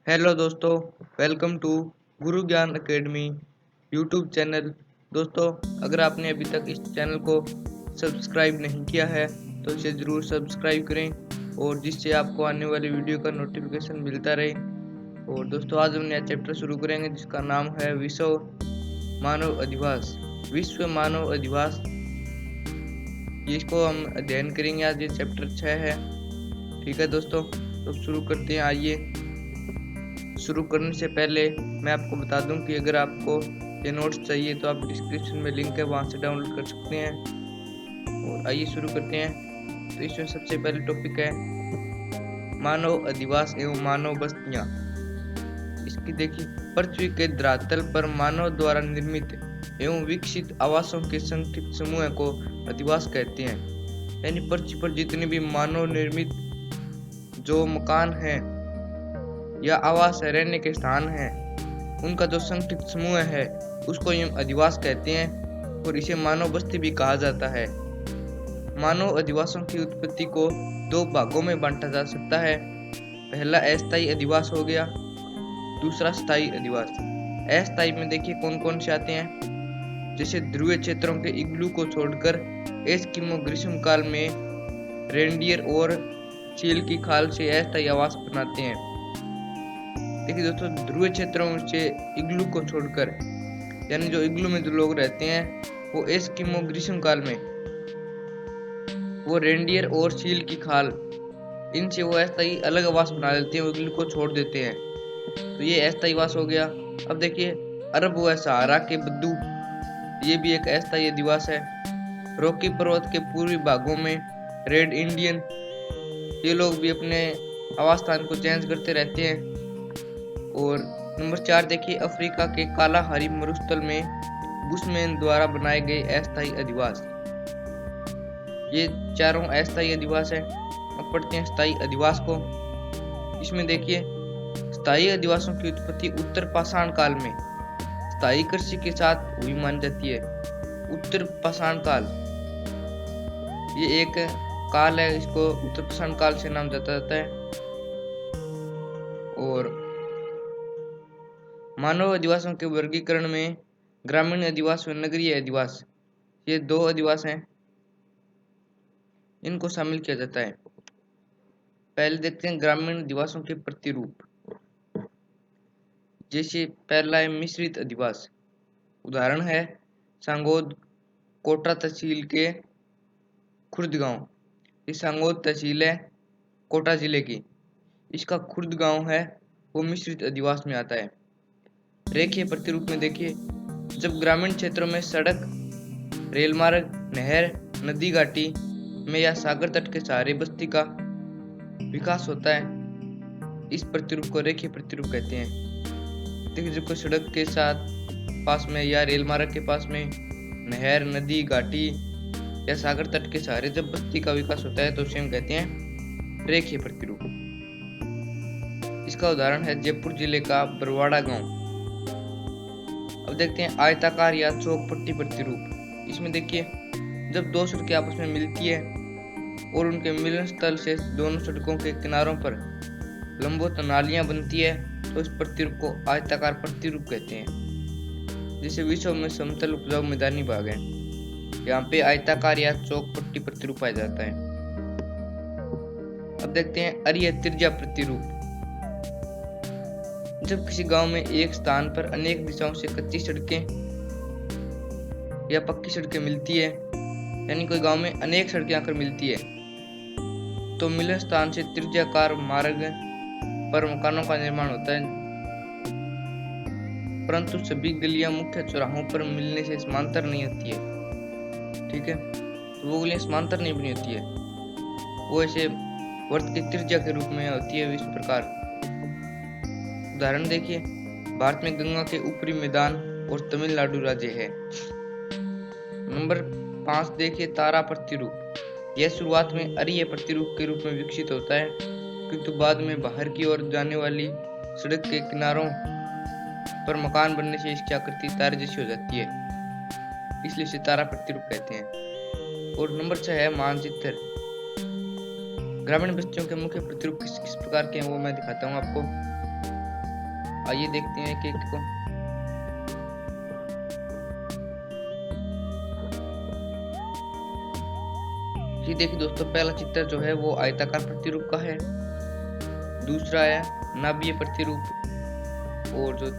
Hello दोस्तों, welcome to गुरु ज्ञान academy YouTube channel. दोस्तों, अगर आपने अभी तक इस चैनल को सब्सक्राइब नहीं किया है तो इसे ज़रूर सब्सक्राइब करें और जिससे आपको आने वाली वीडियो का नोटिफिकेशन मिलता रहे। और दोस्तों, आज हम नया चैप्टर शुरू करेंगे जिसका नाम है विश्व मानव अधिवास। विश्व मानव अधिवास, इसको हम अध्ययन करेंगे। आज ये चैप्टर 6 है। ठीक है दोस्तों, तो शुरू करते हैं। आइए, शुरू करने से पहले मैं आपको बता दूं कि अगर आपको ये नोट्स चाहिए तो आप डिस्क्रिप्शन में लिंक है, वहां से डाउनलोड कर सकते हैं। और आइए शुरू करते हैं। तो इसमें सबसे पहले टॉपिक है मानव अधिवास एवं मानव बस्तियां। इसकी देखिए, पृथ्वी के धरातल पर मानव द्वारा निर्मित एवं विकसित आवासों के संक्षिप्त समूह को अधिवास कहते हैं। यानी पृथ्वी पर जितने भी मानव निर्मित जो मकान हैं या आवास है, रहने के स्थान हैं, उनका जो संक्षिप्त समूह है उसको हम अधिवास कहते हैं और इसे मानव बस्ती भी कहा जाता है। मानव अधिवासों की उत्पत्ति को दो भागों में बांटा जा सकता है। पहला अस्थायी अधिवास हो गया, दूसरा स्थायी अधिवास। अस्थायी में देखिए कौन कौन से आते हैं, जैसे ध्रुवीय क्षेत्रों के इग्लू को छोड़कर एस्किमो ग्रीष्म काल में रेनडियर और चील की खाल से अस्थायी आवास बनाते हैं। देखिए दोस्तों, ध्रुवीय क्षेत्रों से इग्लू को छोड़कर, यानी जो इग्लू में जो लोग रहते हैं वो एस्किमो ग्रीष्म काल में वो रेनडियर और चील की खाल, इनसे वो अस्थायी अलग आवास बना लेते हैं, वो इग्लू को छोड़ देते हैं। तो ये अस्थायी आवास हो गया। अब देखिए, अरब व सहारा के बद्दू, ये भी एक अस्थायी अधिवास है। रॉकी पर्वत के पूर्वी भागों में रेड इंडियन, ये लोग भी अपने आवास स्थान को चेंज करते रहते हैं। और नंबर 4 देखिए, अफ्रीका के कालाहारी मरुस्थल में बुशमैन द्वारा बनाए गए अस्थायी अधिवास। ये चारों अस्थायी अधिवास है। अब पढ़ते हैं स्थायी अधिवास को। इसमें देखिए, स्थायी अधिवासों की उत्पत्ति उत्तर पाषाण काल में स्थायी कृषि के साथ हुई मानी जाती है। उत्तर पाषाण काल ये एक काल है, इसको उत्तर पाषाण काल से नाम जाता है। और मानव अधिवासों के वर्गीकरण में ग्रामीण अधिवास व नगरीय अधिवास, ये दो अधिवास हैं, इनको शामिल किया जाता है। पहले देखते हैं ग्रामीण अधिवासों के प्रतिरूप। जैसे पहला है मिश्रित अधिवास। उदाहरण है सांगोद, कोटा तहसील के खुर्द गांव। ये सांगोद तहसील है कोटा जिले की, इसका खुर्द गांव है वो मिश्रित अधिवास में आता है। रेखीय प्रतिरूप में देखिए, जब ग्रामीण क्षेत्रों में सड़क, रेल मार्ग, नहर, नदी घाटी में या सागर तट के सहारे बस्ती का विकास होता है, इस प्रतिरूप को रेखीय प्रतिरूप कहते हैं। देखिए, जब कोई सड़क के साथ पास में या रेल मार्ग के पास में नहर, नदी घाटी या सागर तट के सहारे जब बस्ती का विकास होता है तो उसे हम कहते हैं रेखीय प्रतिरूप। इसका उदाहरण है जयपुर जिले का बरवाड़ा गांव। अब देखते हैं आयताकार या चौक-पट्टी प्रतिरूप। इसमें देखिए, जब दो सड़कें आपस में मिलती है और उनके मिलन स्थल से दोनों सड़कों के किनारों पर लंबवत नालियां बनती है तो इस प्रतिरूप को आयताकार प्रतिरूप कहते हैं। जैसे विश्व में समतल उपजाऊ मैदानी भाग है, यहाँ पे आयताकार या चौक-पट्टी प्रतिरूप पाया जाता है। अब देखते हैं अरीय त्रिज्या प्रतिरूप। जब किसी गांव में एक स्थान पर अनेक दिशाओं से कच्ची सड़कें या पक्की सड़कें मिलती है, यानी कोई गांव में अनेक सड़कें आकर मिलती है, तो मिलन स्थान से त्रिज्याकार मार्ग पर मकानों का निर्माण होता है। परंतु सभी गलियां मुख्य चौराहों पर मिलने से समांतर नहीं होती है। ठीक है, तो वो गलियां समांतर नहीं बनी होती है, वो ऐसे वर्त की त्रिज्या के रूप में होती है। इस प्रकार उदाहरण देखिए, भारत में गंगा के ऊपरी मैदान और तमिलनाडु राज्य है। नंबर 5 देखिए, तारा प्रतिरूप। यह शुरुआत में अरीय प्रतिरूप के रूप में विकसित होता है, किंतु बाद में बाहर की ओर जाने वाली सड़क के किनारों पर मकान बनने से इसकी आकृति तारे जैसी हो जाती है, इसलिए इसे तारा प्रतिरूप कहते हैं। और नंबर 6 है मानचित्र। ग्रामीण बस्तियों के मुख्य प्रतिरूप किस किस प्रकार के हैं वो मैं दिखाता हूँ आपको। आइए देखते हैं एक एक को। ये देखिए दोस्तों, पहला चित्र जो है वो आयताकार प्रतिरूप का है, दूसरा है नाभीय प्रतिरूप, और जो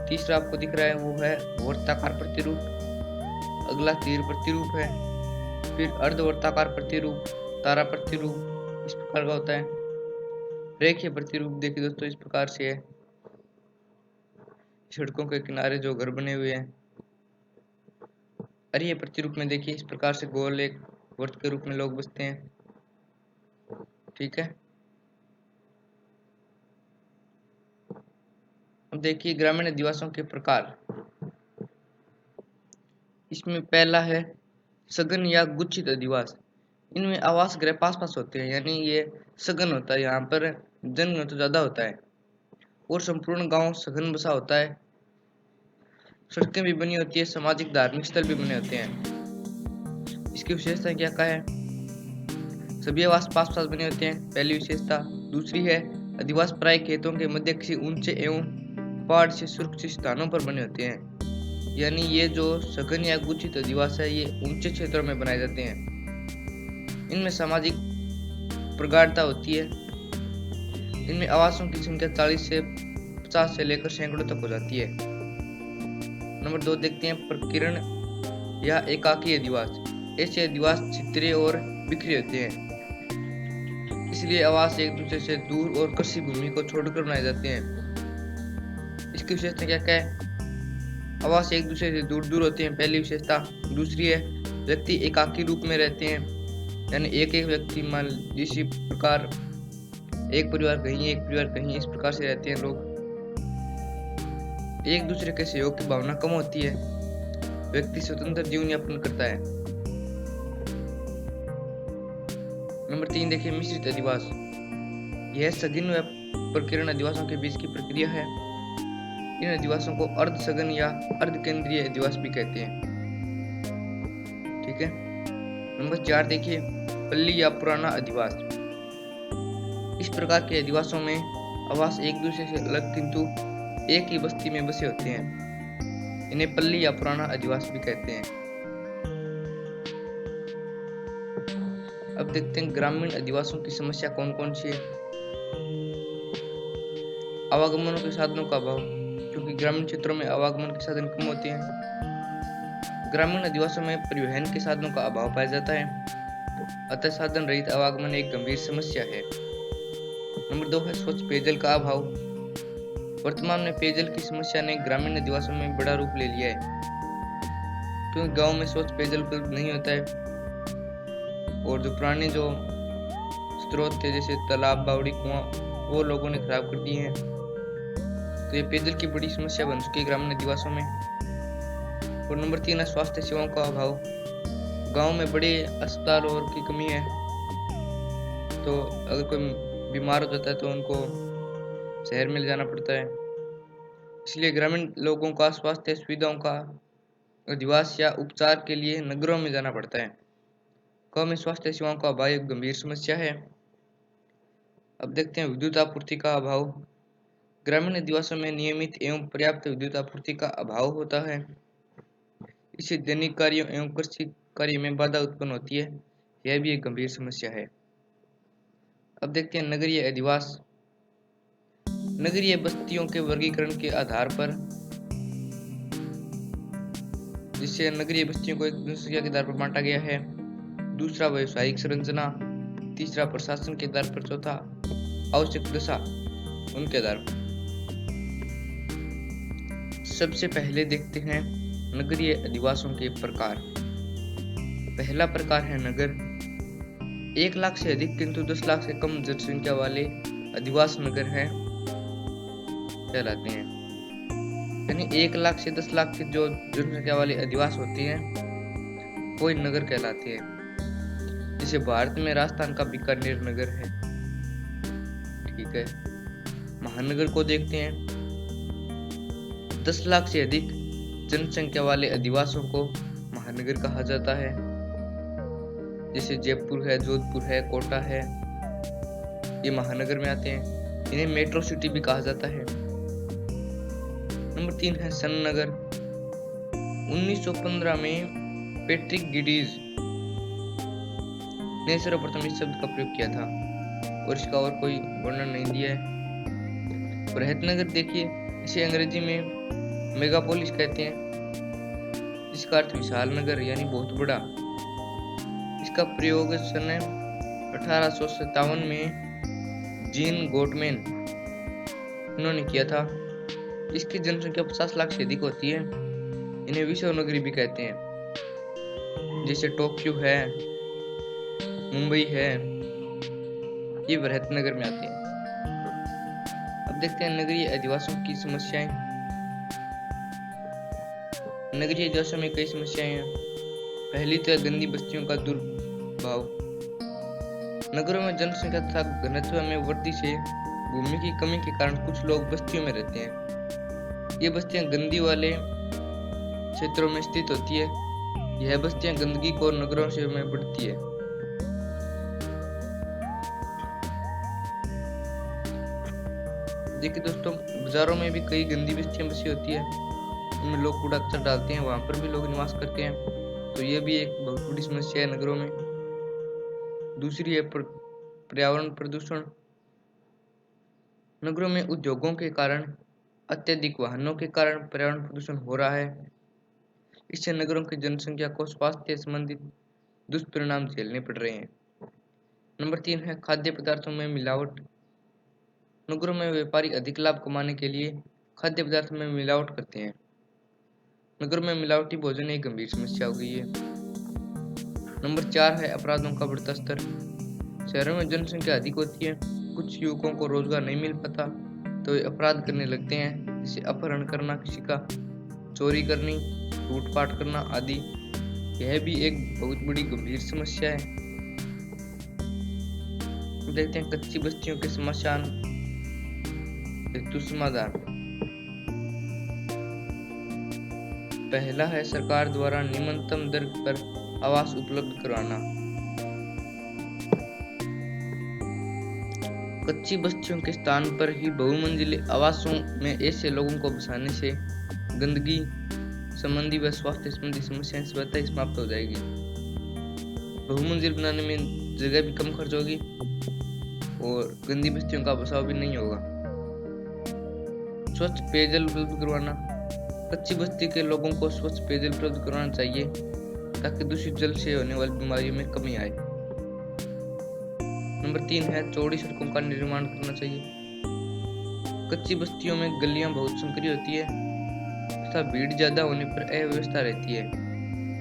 तीसरा आपको दिख रहा है वो है वर्ताकार प्रतिरूप, अगला तीर प्रतिरूप है, फिर अर्धवर्ताकार प्रतिरूप, तारा प्रतिरूप इस प्रकार का होता है। रेखीय प्रतिरूप देखिए दोस्तों इस प्रकार से है, सड़कों के किनारे जो घर बने हुए हैं। अरीय प्रतिरूप में देखिए इस प्रकार से गोल एक वर्त के रूप में लोग बसते हैं, ठीक है। अब देखिए ग्रामीण अधिवासियों के प्रकार, इसमें पहला है सघन या गुच्छित अधिवास। इनमें आवास गृह पास पास होते हैं, यानी ये सघन होता है, यहाँ पर जनघनत्व ज्यादा होता है, और संपूर्ण गांव सघन बसा होता है। सड़कें भी बनी होती है, सामाजिक धार्मिक स्थल भी बने होते हैं। इसकी विशेषता क्या क्या है? सभी आवास पास पास बने होते हैं, पहली विशेषता। दूसरी है अधिवास प्राय खेतों के मध्य किसी ऊंचे एवं पहाड़ से सुरक्षित स्थानों पर बने होते हैं, यानी ये जो सघन या गुच्छित अधिवास है ये ऊंचे क्षेत्रों में बनाए जाते हैं। इनमें सामाजिक प्रगाढ़ता होती है। इनमें आवासों की संख्या 40 से 50 से लेकर सैकड़ों तक हो जाती है। नंबर 2 देखते हैं प्रकीर्ण या एकाकी अधिवास। ऐसे अधिवास छितरे और बिखरे होते हैं, इसलिए आवास एक दूसरे से दूर और कृषि भूमि को छोड़कर बनाए जाते हैं। इसकी विशेषता क्या क्या है? आवास एक दूसरे से दूर दूर होते हैं, पहली विशेषता। दूसरी है व्यक्ति एकाकी रूप में रहते हैं, यानी एक एक व्यक्ति, मान इसी प्रकार एक परिवार कहीं एक परिवार कहीं, इस प्रकार से रहते हैं लोग। एक दूसरे के सहयोग की भावना कम होती है, व्यक्ति स्वतंत्र जीवन यापन करता है। नंबर 3 देखिए मिश्रित अधिवास। यह सघन व प्रकीर्ण अधिवासों के बीच की प्रक्रिया है। इन अधिवासों को अर्ध सघन या अर्ध केंद्रीय अधिवास भी कहते हैं, ठीक है। नंबर 4 देखिए पल्ली या पुराना अधिवास। इस प्रकार के अधिवासों में आवास एक दूसरे से अलग किंतु एक ही बस्ती में बसे होते हैं, इन्हें पल्ली या पुराना अधिवास भी कहते हैं। अब देखते हैं ग्रामीण अधिवासियों की समस्या कौन कौन सी है। आवागमनों के साधनों का अभाव, क्योंकि ग्रामीण क्षेत्रों में आवागमन के साधन कम होते हैं। ग्रामीण अधिवासियों में परिवहन के साधनों का अभाव पाया जाता है, अतः साधन रहित आवागमन एक गंभीर समस्या है। नंबर 2 है स्वच्छ पेयजल का अभाव। वर्तमान में पेयजल की समस्या ने ग्रामीण अधिवासियों में बड़ा रूप ले लिया है, क्योंकि गांव में स्वच्छ पेयजल उपलब्ध नहीं होता है, और जो पुराने जो स्रोत थे जैसे तालाब, बावड़ी, कुआं, वो लोगों ने खराब कर दिए हैं। तो ये पेयजल की बड़ी समस्या बन चुकी है ग्रामीण अधिवासियों में। और नंबर 3 है स्वास्थ्य सेवाओं का अभाव। गांव में बड़े अस्पताल और की कमी है, तो अगर कोई बीमार हो जाता है तो उनको शहर में ले जाना पड़ता है, इसलिए ग्रामीण लोगों का स्वास्थ्य सुविधाओं का अधिवास या उपचार के लिए नगरों में जाना पड़ता है। गांव में स्वास्थ्य सेवाओं का अभाव एक गंभीर समस्या है। अब देखते हैं विद्युत आपूर्ति का अभाव। ग्रामीण अधिवासियों में नियमित एवं पर्याप्त विद्युत आपूर्ति का अभाव होता है, इससे दैनिक कार्यों एवं कृषि कार्य में बाधा उत्पन्न होती है, यह भी एक गंभीर समस्या है। अब देखते हैं नगरीय अधिवास। नगरीय बस्तियों के वर्गीकरण के आधार पर, जिससे नगरीय बस्तियों को एक जनसंख्या के आधार पर बांटा गया है। दूसरा व्यवसायिक संरचना, तीसरा प्रशासन के आधार पर, चौथा आवश्यक दशा उनके आधार पर। सबसे पहले देखते हैं नगरीय अधिवासों के प्रकार। पहला प्रकार है नगर। 1 लाख से अधिक किंतु 10 लाख से कम जनसंख्या वाले अधिवास नगर हैं कहलाते हैं, यानी 1 लाख से 10 लाख की जो जनसंख्या वाले अधिवास होती हैं वो नगर कहलाते हैं। जैसे भारत में राजस्थान का बीकानेर नगर है, ठीक है। महानगर को देखते हैं। 10 लाख से अधिक जनसंख्या वाले अधिवासों को महानगर कहा जाता है, जैसे जयपुर है, जोधपुर है, कोटा है, ये महानगर में आते हैं। इन्हें मेट्रो सिटी भी कहा जाता है। नंबर 3 है सन नगर। 1915 में पैट्रिक गिडीज ने सर्वप्रथम इस शब्द का प्रयोग किया था और इसका और कोई वर्णन नहीं दिया है। बृहत नगर देखिए, इसे अंग्रेजी में मेगापोलिस कहते हैं, जिसका अर्थ विशाल नगर यानी बहुत बड़ा। इसका प्रयोग सन 1857 में जीन गोटमैन उन्होंने किया था। इसकी जनसंख्या 50 लाख से अधिक होती है। इन्हें विश्व नगरी भी कहते हैं, जैसे टोक्यो है, मुंबई है, ये बृहत नगर में आते हैं। अब देखते हैं नगरीय अधिवासियों की समस्याएं। नगरीय अधिवासियों में कई समस्याएं हैं। पहली तो है गंदी बस्तियों का दुर्भाव। नगरों में जनसंख्या तथा घनत्व में वृद्धि से भूमि की कमी के कारण कुछ लोग बस्तियों में रहते हैं। ये बस्तियां गंदी वाले क्षेत्रों में स्थित होती है। यह बस्तियां गंदगी को नगरों से में बढ़ती है। देखिए दोस्तों, बाजारों में भी कई गंदी बस्तियां बसी होती है। उनमें लोग कूड़ा कचरा डालते हैं, वहां पर भी लोग निवास करते हैं, तो ये भी एक बहुत बड़ी समस्या है नगरों में। दूसरी है पर्यावरण प्रदूषण। नगरों में उद्योगों के कारण, अत्यधिक वाहनों के कारण पर्यावरण प्रदूषण हो रहा है। इससे नगरों की जनसंख्या को स्वास्थ्य संबंधित दुष्परिणाम झेलने पड़ रहे हैं। नंबर 3 है खाद्य पदार्थों में मिलावट। नगरों में व्यापारी अधिक लाभ कमाने के लिए खाद्य पदार्थों में मिलावट करते हैं। नगरों में मिलावटी भोजन एक गंभीर समस्या हो गई है। नंबर 4 है अपराधों का बढ़ता स्तर। शहरों में जनसंख्या अधिक होती है, कुछ युवकों को रोजगार नहीं मिल पाता तो वे अपराध करने लगते हैं, जैसे अपहरण करना, किसी का चोरी करनी, लूटपाट करना आदि। यह भी एक बहुत बड़ी गंभीर समस्या है। देखते हैं कच्ची बस्तियों के समाधान हेतु समाधान। पहला है सरकार द्वारा निम्नतम दर पर आवास उपलब्ध करवाना। कच्ची बस्तियों के स्थान पर ही बहुमंजिले आवासों में ऐसे लोगों को बसाने से गंदगी संबंधी व स्वास्थ्य संबंधी समस्याएं स्वतः समाप्त हो जाएगी। बहुमंजिल बनाने में जगह भी कम खर्च होगी और गंदी बस्तियों का बसाव भी नहीं होगा। स्वच्छ पेयजल उपलब्ध करवाना। कच्ची बस्ती के लोगों को स्वच्छ पेयजल उपलब्ध करवाना चाहिए ताकि दूषित जल से होने वाली बीमारियों में कमी आए। नंबर 3 है चौड़ी सड़कों का निर्माण करना चाहिए। कच्ची बस्तियों में गलियां बहुत संकरी होती है तथा भीड़ ज्यादा होने पर अव्यवस्था रहती है,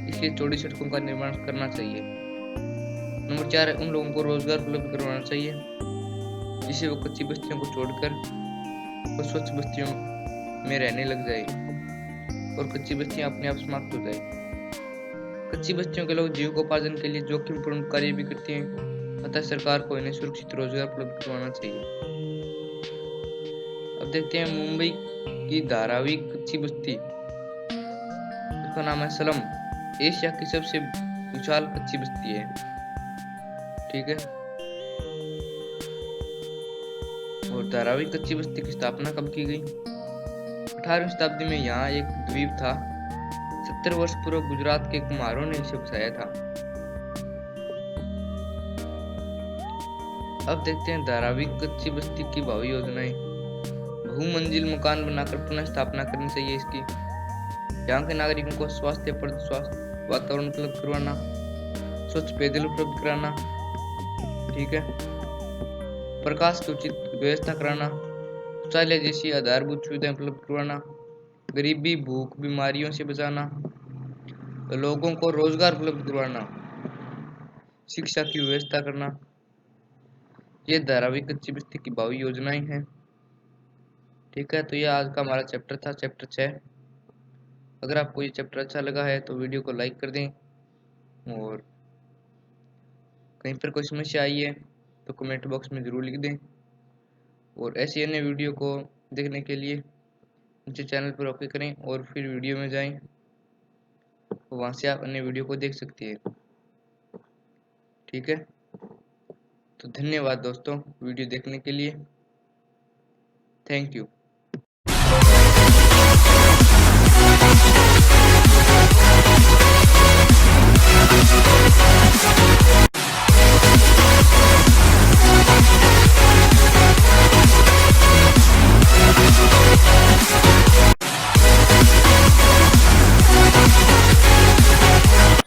इसलिए चौड़ी सड़कों का निर्माण करना चाहिए। नंबर 4 है उन लोगों को रोजगार उपलब्ध करवाना चाहिए जिससे वो कच्ची बस्तियों को छोड़कर वो स्वच्छ बस्तियों में रहने लग जाए और कच्ची बस्तियां अपने आप समाप्त हो जाए। कच्ची बस्तियों के लोग जीविकोपार्जन के लिए जोखिमपूर्ण कार्य भी करते हैं, अतः सरकार को इन्हें सुरक्षित रोजगार उपलब्ध करवाना चाहिए। अब देखते हैं मुंबई की धारावी कच्ची बस्ती, इसका नाम है सलम। एशिया की सबसे विशाल कच्ची बस्ती है, ठीक है। और धारावी कच्ची बस्ती की स्थापना कब की गई? 18वीं शताब्दी में यहाँ एक द्वीप था। 70 वर्ष पूर्व गुजरात के कुम्हारों ने इसे बसाया था। अब देखते हैं धारावी कच्ची बस्ती की भावी योजनाएं। बहुमंजिल मकान बनाकर पुनः स्थापना करनी चाहिए इसकी। यहाँ के नागरिकों को स्वास्थ्यप्रद वातावरण उपलब्ध करवाना, स्वच्छ पेयजल उपलब्ध कराना, ठीक है, प्रकाश की उचित व्यवस्था कराना, शौचालय जैसी आधारभूत सुविधाएं उपलब्ध करवाना, गरीबी, भूख, बीमारियों से बचाना, लोगों को रोजगार उपलब्ध करवाना, शिक्षा की व्यवस्था करना। ये धारावी कच्ची बस्ती की भावी योजनाएं हैं, ठीक है। तो ये आज का हमारा चैप्टर था, चैप्टर 6। अगर आपको ये चैप्टर अच्छा लगा है तो वीडियो को लाइक कर दें और कहीं पर कोई समस्या आई है तो कमेंट बॉक्स में ज़रूर लिख दें। और ऐसी अन्य वीडियो को देखने के लिए नीचे चैनल पर ओके करें और फिर वीडियो में जाएं, वहाँ से आप अन्य वीडियो को देख सकते हैं, ठीक है। तो धन्यवाद दोस्तों वीडियो देखने के लिए, थैंक यू।